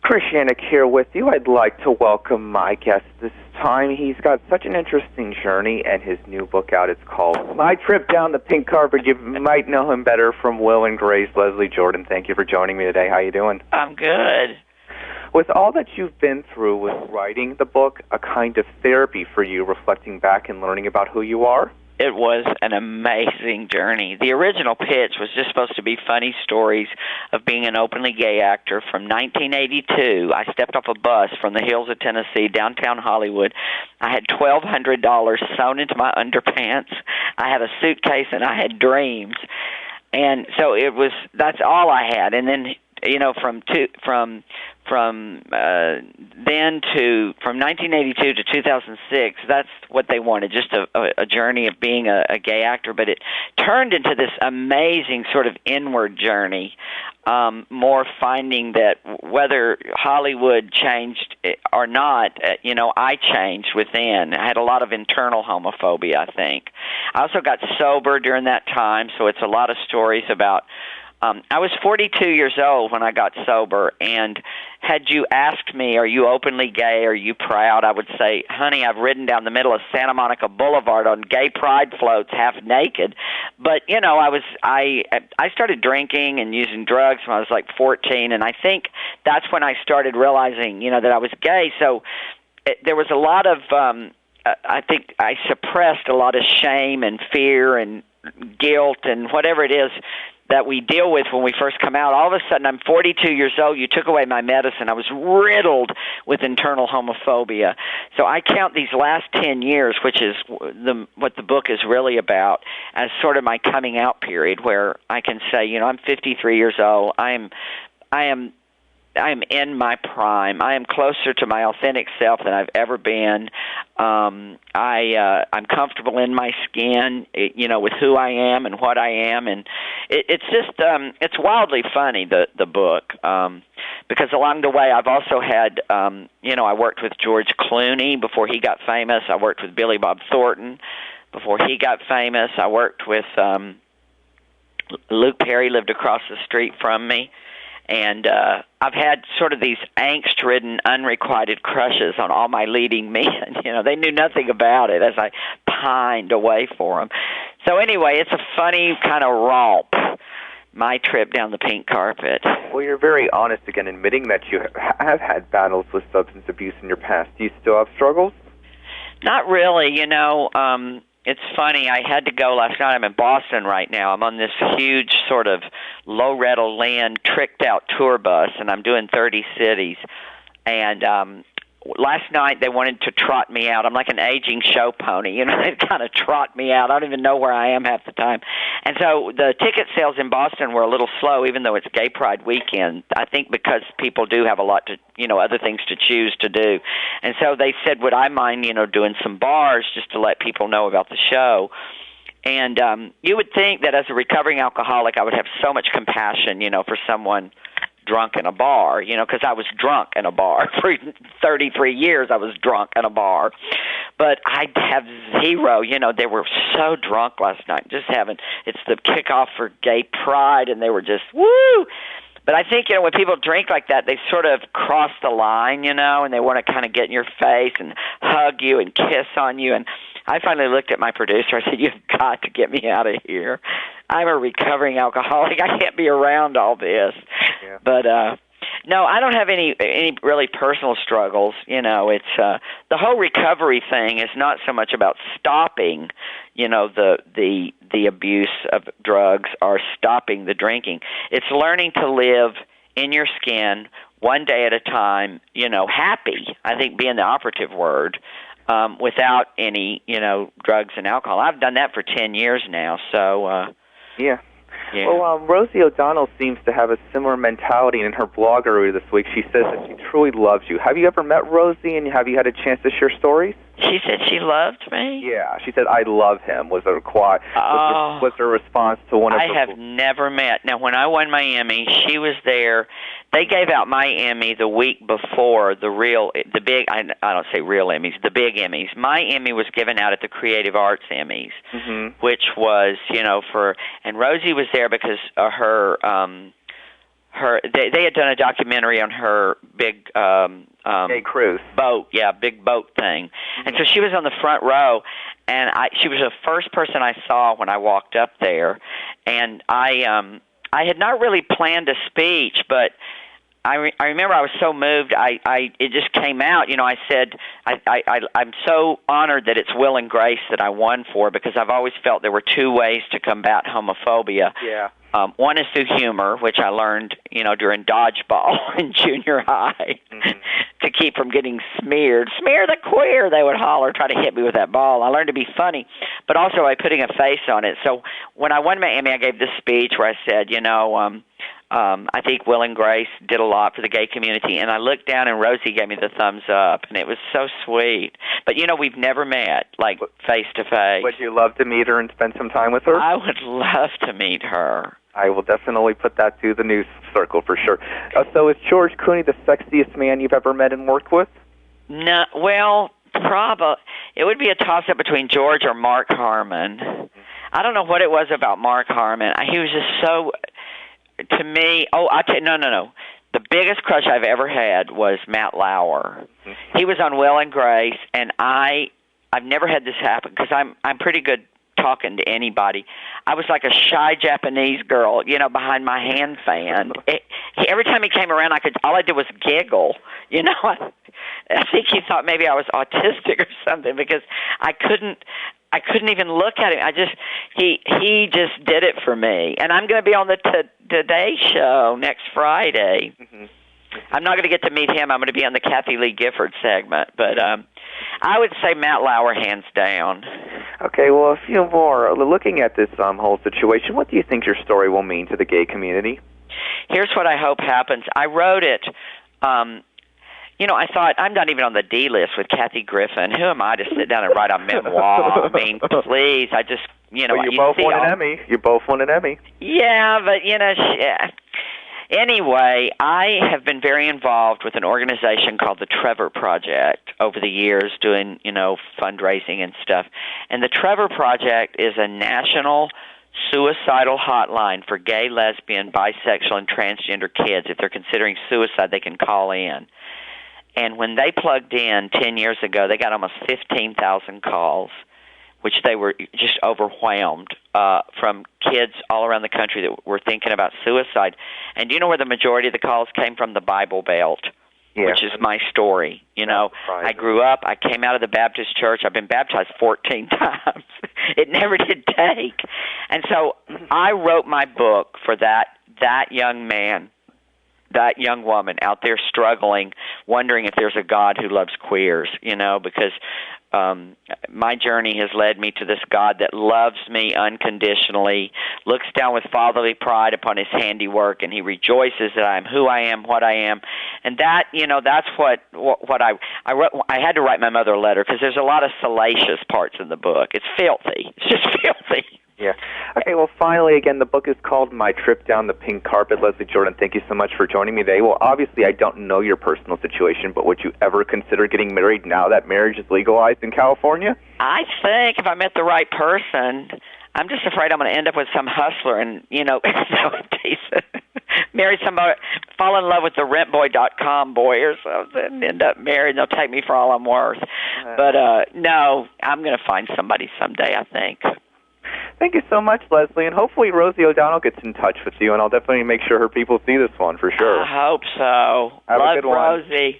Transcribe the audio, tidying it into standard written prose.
Christianic here with you. I'd like to welcome my guest this time. He's got such an interesting journey, and his new book out. It's called My Trip Down the Pink Carpet. You might know him better from Will and Grace. Leslie Jordan, thank you for joining me today. How you doing? I'm good. With all that you've been through with writing the book, a kind of therapy for you, reflecting back and learning about who you are? It was an amazing journey. The original pitch was just supposed to be funny stories of being an openly gay actor. From 1982, I stepped off a bus from the hills of Tennessee, downtown Hollywood. I had $1,200 sewn into my underpants. I had a suitcase, and I had dreams. And so that's all I had. And then, from 1982 to 2006, that's what they wanted, just a journey of being a gay actor. But it turned into this amazing sort of inward journey, more finding that whether Hollywood changed or not, I changed within. I had a lot of internal homophobia, I think. I also got sober during that time, so it's a lot of stories about I was 42 years old when I got sober, and had you asked me, are you openly gay, are you proud, I would say, honey, I've ridden down the middle of Santa Monica Boulevard on gay pride floats half naked. But, I started drinking and using drugs when I was like 14, and I think that's when I started realizing, that I was gay. So there was a lot of, I think I suppressed a lot of shame and fear and guilt and whatever it is that we deal with when we first come out. All of a sudden, I'm 42 years old. You took away my medicine. I was riddled with internal homophobia. So I count these last 10 years, which is what the book is really about, as sort of my coming out period, where I can say, I'm 53 years old. I am in my prime. I am closer to my authentic self than I've ever been. I'm comfortable in my skin, with who I am and what I am, and it's just it's wildly funny, the book, because along the way I've also had I worked with George Clooney before he got famous. I worked with Billy Bob Thornton before he got famous. I worked with Luke Perry, lived across the street from me. And I've had sort of these angst-ridden, unrequited crushes on all my leading men. They knew nothing about it as I pined away for them. So anyway, it's a funny kind of romp, my trip down the pink carpet. Well, you're very honest again, admitting that you have had battles with substance abuse in your past. Do you still have struggles? Not really. It's funny, I had to go last night. I'm in Boston right now. I'm on this huge sort of Loretta Lynn tricked-out tour bus, and I'm doing 30 cities. And last night they wanted to trot me out. I'm like an aging show pony. They kind of trot me out. I don't even know where I am half the time. And so the ticket sales in Boston were a little slow, even though it's Gay Pride weekend. I think because people do have a lot to, other things to choose to do. And so they said, would I mind, doing some bars just to let people know about the show? And you would think that as a recovering alcoholic, I would have so much compassion, for someone drunk in a bar, because I was drunk in a bar. For 33 years, I was drunk in a bar. But I have zero, they were so drunk last night, it's the kickoff for Gay Pride, and they were just, woo! But I think, when people drink like that, they sort of cross the line, and they want to kind of get in your face and hug you and kiss on you. And I finally looked at my producer. I said, you've got to get me out of here. I'm a recovering alcoholic. I can't be around all this. Yeah. But, no, I don't have any really personal struggles. It's the whole recovery thing is not so much about stopping, the abuse of drugs or stopping the drinking. It's learning to live in your skin one day at a time, happy, I think being the operative word, without any, drugs and alcohol. I've done that for 10 years now, so... Yeah. Yeah. Well, Rosie O'Donnell seems to have a similar mentality. In her blog earlier this week, she says that she truly loves you. Have you ever met Rosie, and have you had a chance to share stories? She said she loved me? Yeah, she said, I love him, was her response to one of I have never met. Now, when I won my Emmy, she was there. They gave out my Emmy the week before the big Emmys. My Emmy was given out at the Creative Arts Emmys, which was, and Rosie was there because her they had done a documentary on her big gay cruise boat, big boat thing, and so she was on the front row, and she was the first person I saw when I walked up there, and I had not really planned a speech, but I remember I was so moved. It just came out. I said I'm so honored that it's Will and Grace that I won for, because I've always felt there were two ways to combat homophobia. Yeah. One is through humor, which I learned, during dodgeball in junior high, to keep from getting smeared. Smear the queer, they would holler, try to hit me with that ball. I learned to be funny, but also by putting a face on it. So when I won my Emmy, I gave this speech where I said, I think Will and Grace did a lot for the gay community, and I looked down and Rosie gave me the thumbs up, and it was so sweet. But we've never met, like, face to face. Would you love to meet her and spend some time with her? I would love to meet her. I will definitely put that through the news circle for sure. So is George Clooney the sexiest man you've ever met and worked with? No, well, probably. It would be a toss-up between George or Mark Harmon. I don't know what it was about Mark Harmon. He was just so, to me, no. The biggest crush I've ever had was Matt Lauer. He was on Will and Grace, and I've never had this happen, because I'm pretty good talking to anybody. I was like a shy Japanese girl, behind my hand fan. Every time he came around, all I did was giggle. I think he thought maybe I was autistic or something, because I couldn't even look at him. He just did it for me. And I'm going to be on the Today Show next Friday. I'm not going to get to meet him. I'm going to be on the Kathy Lee Gifford segment, but I would say Matt Lauer, hands down. Okay, well, a few more. Looking at this whole situation, what do you think your story will mean to the gay community? Here's what I hope happens. I wrote it. I thought, I'm not even on the D list with Kathy Griffin. Who am I to sit down and write a memoir? I mean, please, I just, Well, you both won an Emmy. You both won an Emmy. Yeah, but, Anyway, I have been very involved with an organization called the Trevor Project over the years, doing, fundraising and stuff. And the Trevor Project is a national suicidal hotline for gay, lesbian, bisexual, and transgender kids. If they're considering suicide, they can call in. And when they plugged in 10 years ago, they got almost 15,000 calls, which they were just overwhelmed from kids all around the country that were thinking about suicide. And do you know where the majority of the calls came from? The Bible Belt, which is my story. I grew up, I came out of the Baptist church. I've been baptized 14 times. It never did take. And so I wrote my book for that young man, that young woman out there struggling, wondering if there's a God who loves queers, because my journey has led me to this God that loves me unconditionally, looks down with fatherly pride upon his handiwork, and he rejoices that I am who I am, what I am. And that, that's what I wrote. I had to write my mother a letter, because there's a lot of salacious parts in the book. It's filthy. It's just filthy. Yeah. Okay, well, finally, again, the book is called My Trip Down the Pink Carpet. Leslie Jordan, thank you so much for joining me today. Well, obviously, I don't know your personal situation, but would you ever consider getting married now that marriage is legalized in California? I think if I met the right person, I'm just afraid I'm going to end up with some hustler and, marry somebody, fall in love with the rentboy.com boy or something, and end up married, and they'll take me for all I'm worth. But, no, I'm going to find somebody someday, I think. Thank you so much, Leslie, and hopefully Rosie O'Donnell gets in touch with you, and I'll definitely make sure her people see this one for sure. I hope so. Have Love a good one. Rosie.